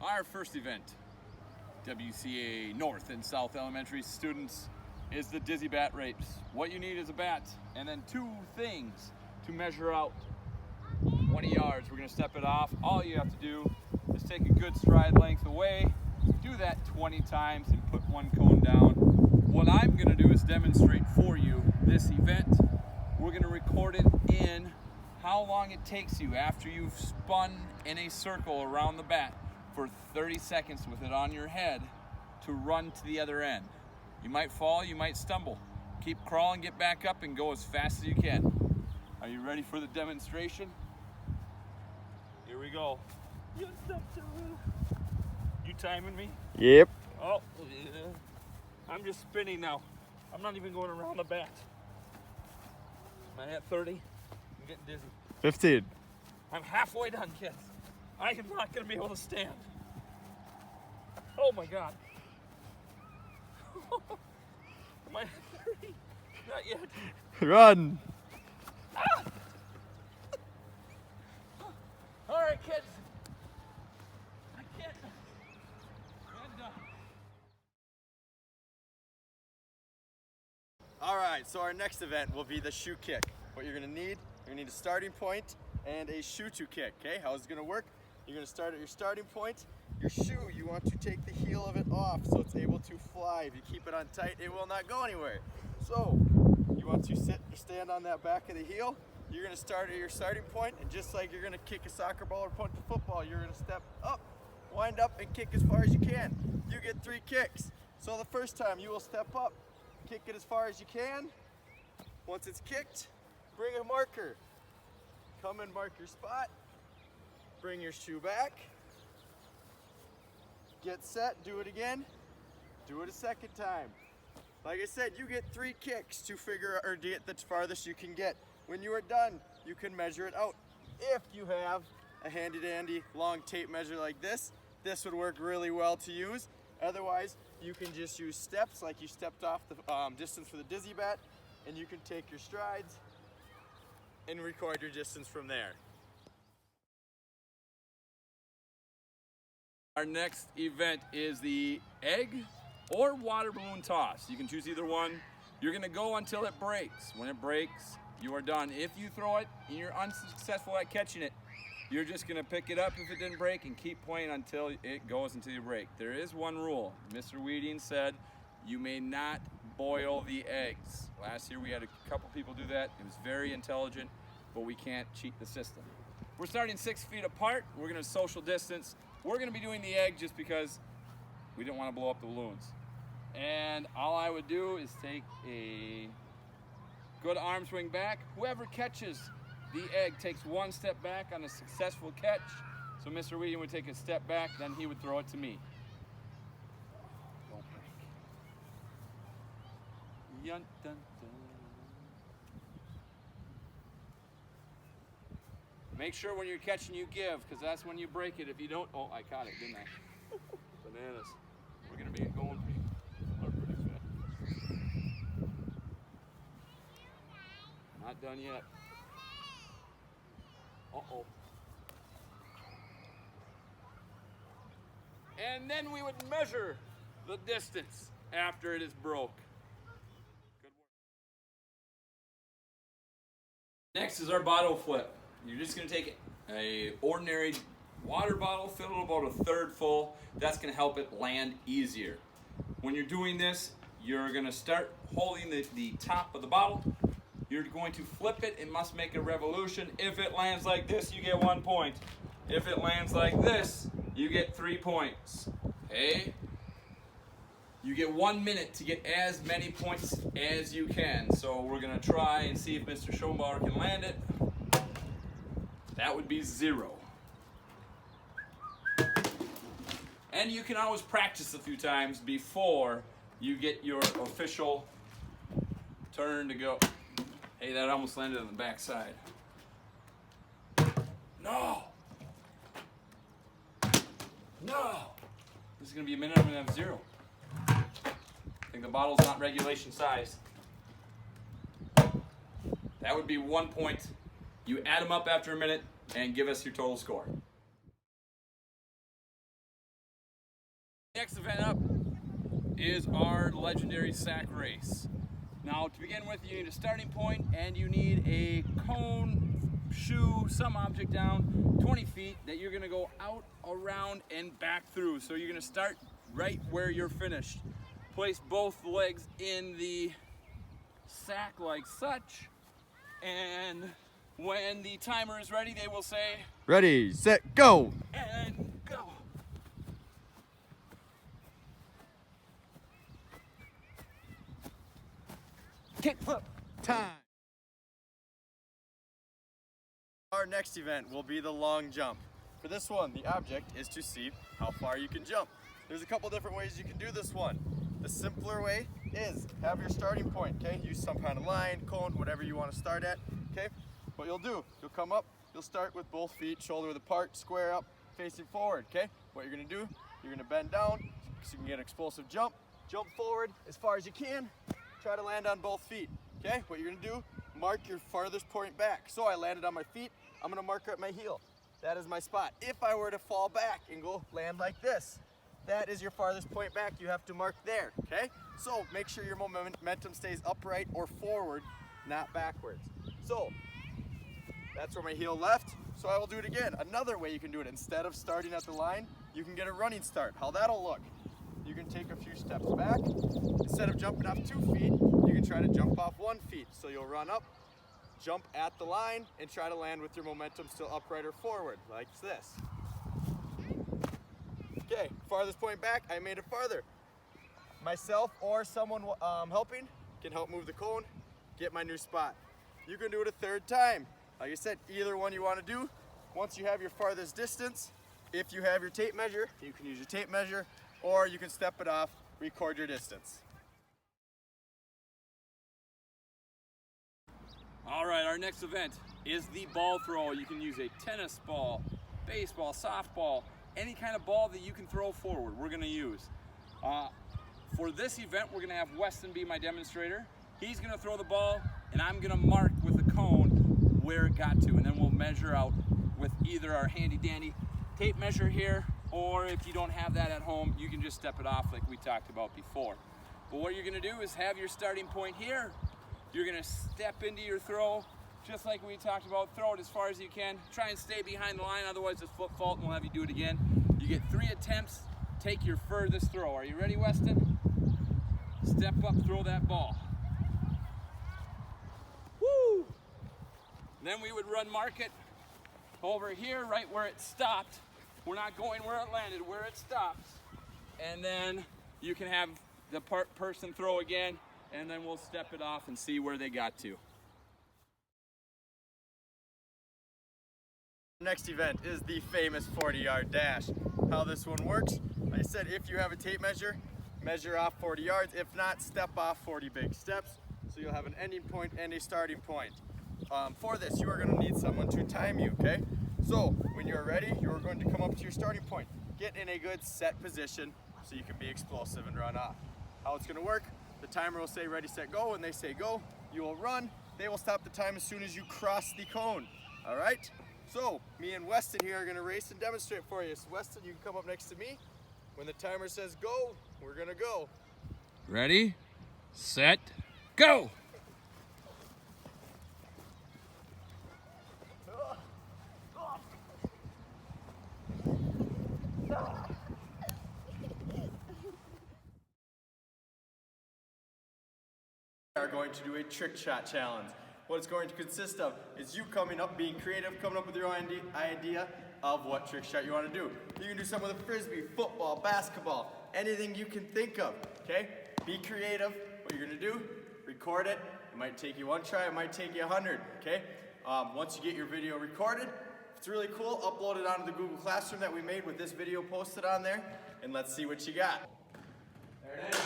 Our first event, WCA North and South Elementary students, is the Dizzy Bat Race. What you need is a bat and then two things to measure out 20 yards. We're gonna step it off. All you have to do is take a good stride length away, do that 20 times and put one cone down. What I'm gonna do is demonstrate for you this event. We're gonna record it in how long it takes you after you've spun in a circle around the bat for 30 seconds with it on your head to run to the other end. You might fall, you might stumble. Keep crawling, get back up, and go as fast as you can. Are you ready for the demonstration? Here we go. You timing me? Yep. Oh, yeah. I'm just spinning now. I'm not even going around the bat. Am I at 30? I'm getting dizzy. 15. I'm halfway done, kids. I am not going to be able to stand. Oh my God. Am I at 30? Not yet. Run. Ah! All right, kids. I can't. And done. All right, so our next event will be the shoe kick. What you're gonna need, you're gonna need a starting point and a shoe to kick, okay? How it's gonna work? You're gonna start at your starting point. Your shoe, you want to take the heel of it off so it's able to fly. If you keep it on tight, it will not go anywhere. So, you want to sit or stand on that back of the heel. You're gonna start at your starting point, and just like you're gonna kick a soccer ball or punch a football, you're gonna step up, wind up, and kick as far as you can. You get 3 kicks. So the first time you will step up, kick it as far as you can. Once it's kicked, bring a marker. Come and mark your spot. Bring your shoe back. Get set, do it again. Do it a second time. Like I said, you get 3 kicks to figure or get the farthest you can get. When you are done, you can measure it out. If you have a handy dandy long tape measure like this would work really well to use. Otherwise, you can just use steps like you stepped off the distance for the Dizzy Bat, and you can take your strides and record your distance from there. Our next event is the egg or water balloon toss. You can choose either one. You're gonna go until it breaks. When it breaks, you are done. If you throw it and you're unsuccessful at catching it, you're just gonna pick it up if it didn't break and keep playing until it goes until you break. There is one rule. Mr. Weeding said you may not boil the eggs. Last year we had a couple people do that. It was very intelligent, but we can't cheat the system. We're starting 6 feet apart. We're gonna social distance. We're gonna be doing the egg just because we didn't want to blow up the balloons. And all I would do is take a good arm swing back. Whoever catches the egg takes 1 step back on a successful catch. So Mr. Weeding would take a step back, then he would throw it to me. Don't break. Yun, dun, dun. Make sure when you're catching you give, because that's when you break it. If you don't, oh, I caught it, didn't I? Bananas. We're gonna be going pretty fast. Not done yet. Uh-oh. And then we would measure the distance after it is broke. Good work. Next is our bottle flip. You're just gonna take a ordinary water bottle, fill it about a third full. That's gonna help it land easier. When you're doing this, you're gonna start holding the top of the bottle. You're going to flip it. It must make a revolution. If it lands like this, you get 1 point. If it lands like this, you get 3 points. Okay? You get 1 minute to get as many points as you can. So we're gonna try and see if Mr. Schoenbauer can land it. That would be 0. And you can always practice a few times before you get your official turn to go. Hey, that almost landed on the back side. No! No! This is gonna be a minute, I'm gonna have 0. I think the bottle's not regulation size. That would be 1 point. You add them up after a minute and give us your total score. next event up is our legendary sack race. Now, to begin with, you need a starting point and you need a cone, shoe, some object down 20 feet that you're gonna go out, around, and back through. So you're gonna start right where you're finished. Place both legs in the sack like such, and when the timer is ready, they will say, Ready, set, go! and go. Kick flip, time! Our next event will be the long jump. For this one, the object is to see how far you can jump. There's a couple different ways you can do this one. The simpler way is have your starting point, okay? Use some kind of line, cone, whatever you want to start at, okay? What you'll do, you'll come up, you'll start with both feet shoulder width apart, square up, facing forward, okay? What you're gonna do, you're gonna bend down so you can get an explosive jump. Jump forward as far as you can. Try to land on both feet, okay? What you're gonna do, mark your farthest point back. So I landed on my feet, I'm gonna mark at my heel. That is my spot. If I were to fall back and go land like this, that is your farthest point back. You have to mark there, okay? So make sure your momentum stays upright or forward, not backwards. So that's where my heel left. So I will do it again. Another way you can do it, instead of starting at the line, you can get a running start. How that'll look, you can take a few steps back. Instead of jumping off 2 feet, you can try to jump off 1 foot. So you'll run up, jump at the line, and try to land with your momentum still upright or forward, like this. Okay, farthest point back, I made it farther. Myself or someone helping can help move the cone, get my new spot. You can do it a third time. Like I said, either one you want to do. Once you have your farthest distance, if you have your tape measure, you can use your tape measure, or you can step it off, record your distance. All right, our next event is the ball throw. You can use a tennis ball, baseball, softball, any kind of ball that you can throw forward, we're gonna use. For this event, we're gonna have Weston be my demonstrator. He's gonna throw the ball, and I'm gonna mark with a cone where it got to, and then we'll measure out with either our handy dandy tape measure here, or if you don't have that at home, you can just step it off like we talked about before. But what you're gonna do is have your starting point here. You're gonna step into your throw, just like we talked about. Throw it as far as you can. Try and stay behind the line, otherwise it's foot fault and we'll have you do it again. You get 3 attempts, take your furthest throw. Are you ready, Weston? Step up, throw that ball. Woo! Then we would run mark it over here, right where it stopped. We're not going where it landed, where it stopped. And then you can have the person throw again, and then we'll step it off and see where they got to. Next event is the famous 40-yard dash. How this one works, like I said, if you have a tape measure, measure off 40 yards. If not, step off 40 big steps. So you'll have an ending point and a starting point. For this, you are going to need someone to time you, okay? So when you're ready, you're going to come up to your starting point. Get in a good set position so you can be explosive and run off. How it's going to work, the timer will say ready, set, go. When they say go, you will run. They will stop the time as soon as you cross the cone, all right? So me and Weston here are going to race and demonstrate for you. So Weston, you can come up next to me. When the timer says go, we're going to go. Ready, set, go! We are going to do a trick shot challenge. What it's going to consist of is you coming up, being creative, coming up with your own idea of what trick shot you want to do. You can do something with a frisbee, football, basketball, anything you can think of, okay? Be creative. What you're going to do, record it. It might take you 1 try, it might take you 100, okay? Once you get your video recorded, if it's really cool, upload it onto the Google Classroom that we made with this video posted on there, and let's see what you got. There it is.